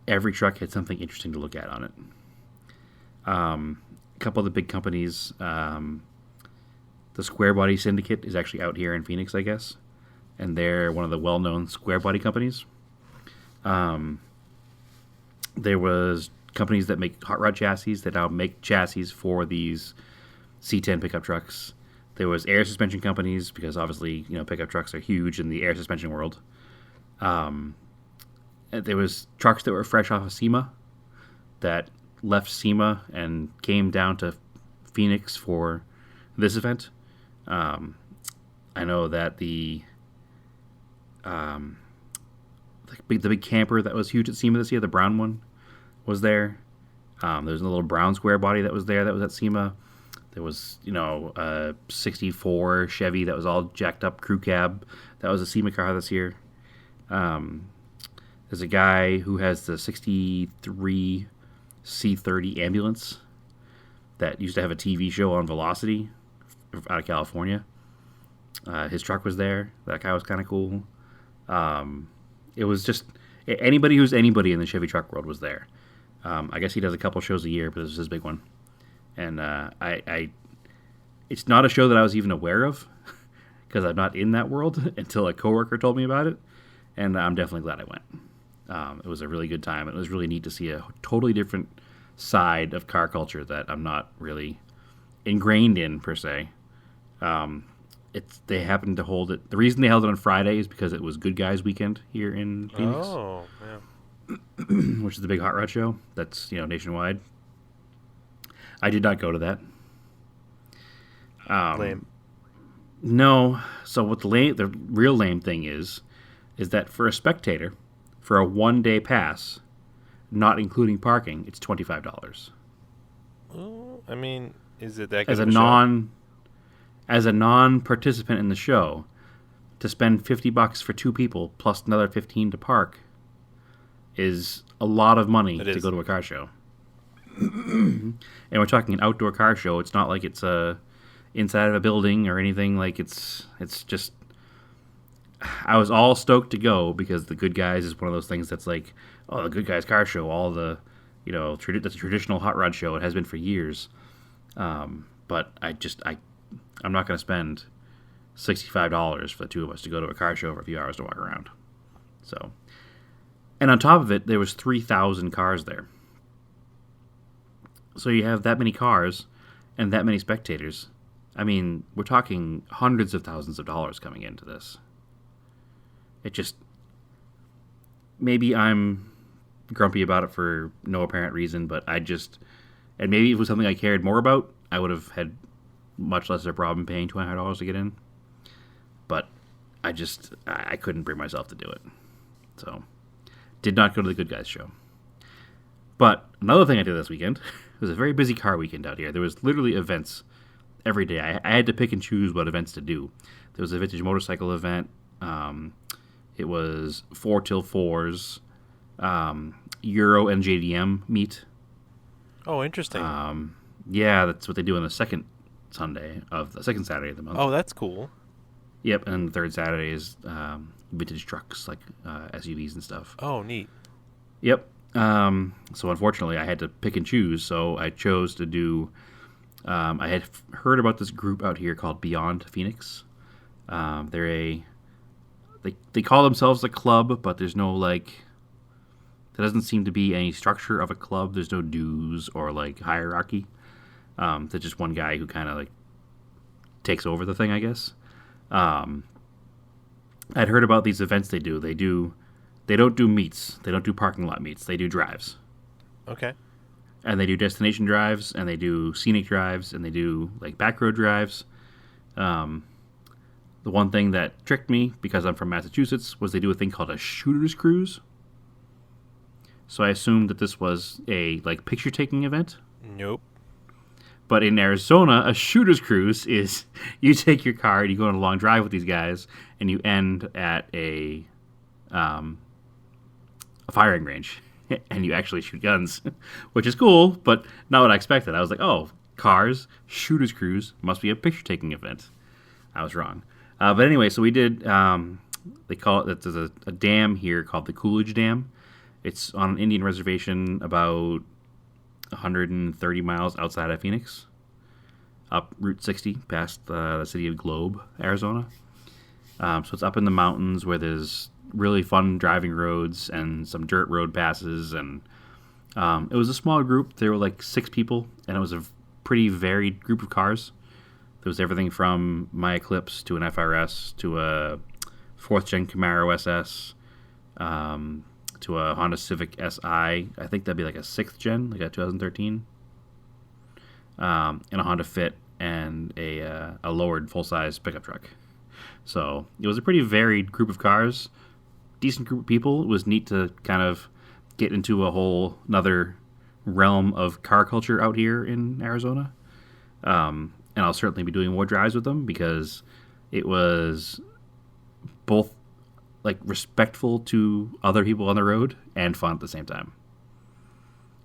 Speaker 2: every truck had something interesting to look at on it. A couple of the big companies, the Square Body Syndicate is actually out here in Phoenix, I guess. And they're one of the well-known square body companies. There was companies that make hot rod chassis that now make chassis for these C10 pickup trucks. There was air suspension companies because obviously, pickup trucks are huge in the air suspension world. There was trucks that were fresh off of SEMA that left SEMA and came down to Phoenix for this event. I know that the big camper that was huge at SEMA this year, the brown one, was there. There was a little brown square body that was there that was at SEMA. There was, a 64 Chevy that was all jacked up crew cab. That was a SEMA car this year. There's a guy who has the 63 C30 ambulance that used to have a TV show on Velocity out of California. His truck was there. That guy was kind of cool. It was just anybody who's anybody in the Chevy truck world was there. I guess he does a couple shows a year, but this was his big one. And it's not a show that I was even aware of because I'm not in that world until a coworker told me about it. And I'm definitely glad I went. It was a really good time. It was really neat to see a totally different side of car culture that I'm not really ingrained in per se. They happened to hold it. The reason they held it on Friday is because it was Good Guys Weekend here in Phoenix.
Speaker 1: Oh, yeah.
Speaker 2: Which is the big hot rod show that's nationwide. I did not go to that.
Speaker 1: Lame.
Speaker 2: No. So what the real lame thing is is that for a spectator, for a 1-day pass, not including parking, it's $25.
Speaker 1: Well, I mean, is it that good
Speaker 2: As
Speaker 1: of
Speaker 2: a
Speaker 1: a show?
Speaker 2: non-participant in the show, to spend $50 for two people plus another 15 to park is a lot of money
Speaker 1: It
Speaker 2: to go
Speaker 1: is.
Speaker 2: to a car show. And we're talking an outdoor car show. It's not like it's inside of a building or anything. Like it's just. I was all stoked to go because the Good Guys is one of those things that's like, oh, the Good Guys car show. All the, that's a traditional hot rod show. It has been for years. But I'm not going to spend $65 for the two of us to go to a car show for a few hours to walk around. So, and on top of it, there was 3,000 cars there. So you have that many cars and that many spectators. I mean, we're talking hundreds of thousands of dollars coming into this. It just, maybe I'm grumpy about it for no apparent reason, but and maybe if it was something I cared more about, I would have had much less of a problem paying $200 to get in. But I couldn't bring myself to do it. So, did not go to the Good Guys show. But another thing I did this weekend, it was a very busy car weekend out here. There was literally events every day. I had to pick and choose what events to do. There was a vintage motorcycle event. It was 4 till 4s, Euro and JDM meet.
Speaker 1: Oh, interesting.
Speaker 2: Yeah, that's what they do on the second Saturday of the month.
Speaker 1: Oh, that's cool.
Speaker 2: Yep, and the third Saturday is vintage trucks, like SUVs and stuff.
Speaker 1: Oh, neat.
Speaker 2: Yep. So unfortunately, I had to pick and choose. So I chose to do. I had heard about this group out here called Beyond Phoenix. They call themselves a club, but there's no there doesn't seem to be any structure of a club. There's no dues or hierarchy. There's just one guy who kind of takes over the thing, I guess. I'd heard about these events they do. They don't do meets. They don't do parking lot meets. They do drives.
Speaker 1: Okay.
Speaker 2: And they do destination drives, and they do scenic drives, and they do back road drives. The one thing that tricked me, because I'm from Massachusetts, was they do a thing called a shooter's cruise. So I assumed that this was a picture taking event.
Speaker 1: Nope.
Speaker 2: But in Arizona, a shooter's cruise is you take your car and you go on a long drive with these guys, and you end at a firing range, and you actually shoot guns, which is cool, but not what I expected. I was like, oh, cars, shooter's cruise, must be a picture taking event. I was wrong. But anyway, so we did. They call it. There's a dam here called the Coolidge Dam. It's on an Indian reservation about 130 miles outside of Phoenix, up Route 60 past the city of Globe, Arizona. So it's up in the mountains where there's really fun driving roads and some dirt road passes. And it was a small group. There were 6 people, and it was a pretty varied group of cars. There was everything from my Eclipse to an FRS to a 4th gen Camaro SS to a Honda Civic Si. I think that'd be a 6th gen, a 2013, and a Honda Fit and a lowered full size pickup truck. So it was a pretty varied group of cars, decent group of people. It was neat to kind of get into a whole another realm of car culture out here in Arizona. And I'll certainly be doing more drives with them because it was both respectful to other people on the road and fun at the same time.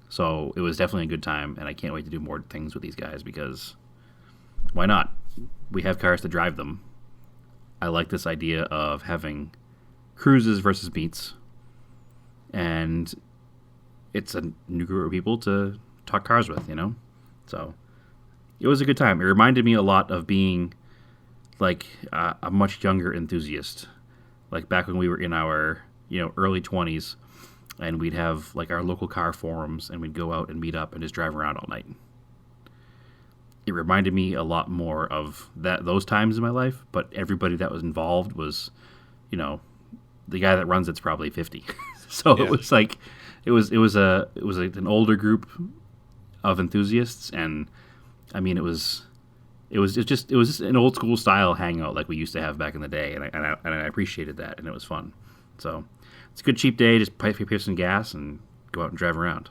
Speaker 2: So it was definitely a good time, and I can't wait to do more things with these guys because why not? We have cars to drive them. I like this idea of having cruises versus meets, and it's a new group of people to talk cars with, So it was a good time. It reminded me a lot of being a much younger enthusiast, back when we were in our early 20s, and we'd have our local car forums, and we'd go out and meet up and just drive around all night. It reminded me a lot more of those times in my life, but everybody that was involved was, the guy that runs it's probably 50. So yeah. It was an older group of enthusiasts, and I mean, it was just an old school style hangout like we used to have back in the day, and I appreciated that, and it was fun. So it's a good cheap day. Just pay for some gas and go out and drive around.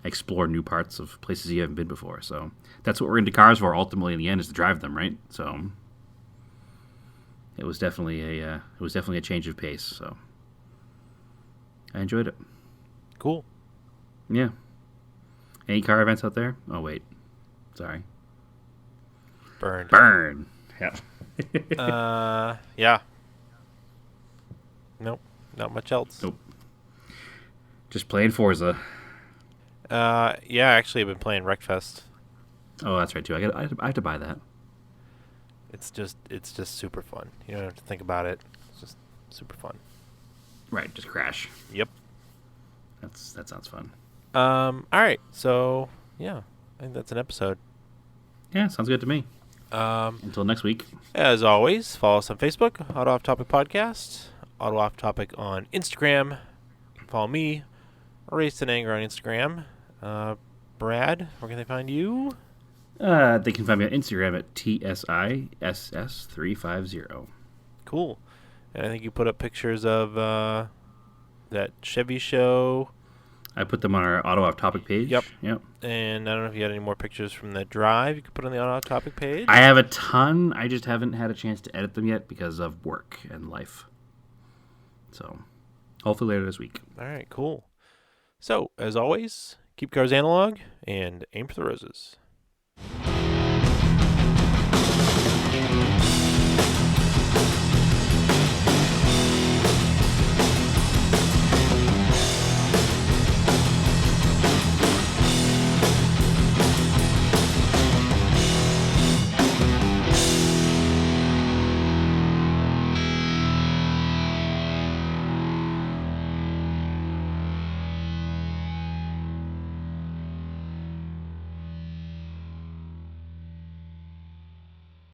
Speaker 2: Explore new parts of places you haven't been before. So that's what we're into cars for. Ultimately, in the end, is to drive them, right? So it was definitely a change of pace. So I enjoyed it.
Speaker 1: Cool.
Speaker 2: Yeah. Any car events out there? Oh wait, sorry. Burn. Yeah.
Speaker 1: Yeah. Nope. Not much else.
Speaker 2: Nope. Just playing Forza.
Speaker 1: Yeah. Actually, I've been playing Wreckfest.
Speaker 2: Oh, that's right too. I have to buy that.
Speaker 1: It's just super fun. You don't have to think about it. It's just super fun.
Speaker 2: Right, just crash.
Speaker 1: Yep.
Speaker 2: That sounds fun.
Speaker 1: All right. So yeah, I think that's an episode.
Speaker 2: Yeah, sounds good to me. Until next week.
Speaker 1: As always, follow us on Facebook, Auto Off Topic Podcast, Auto Off Topic on Instagram. Follow me, Erased in Anger on Instagram. Brad, where can they find you?
Speaker 2: They can find me on Instagram at TSISS350.
Speaker 1: Cool. And I think you put up pictures of that Chevy show.
Speaker 2: I put them on our Auto Off Topic page.
Speaker 1: Yep.
Speaker 2: Yep.
Speaker 1: And I don't know if you had any more pictures from that drive you could put on the Auto Off Topic page.
Speaker 2: I have a ton. I just haven't had a chance to edit them yet because of work and life. So, hopefully later this week.
Speaker 1: All right, cool. So, as always, keep cars analog and aim for the roses.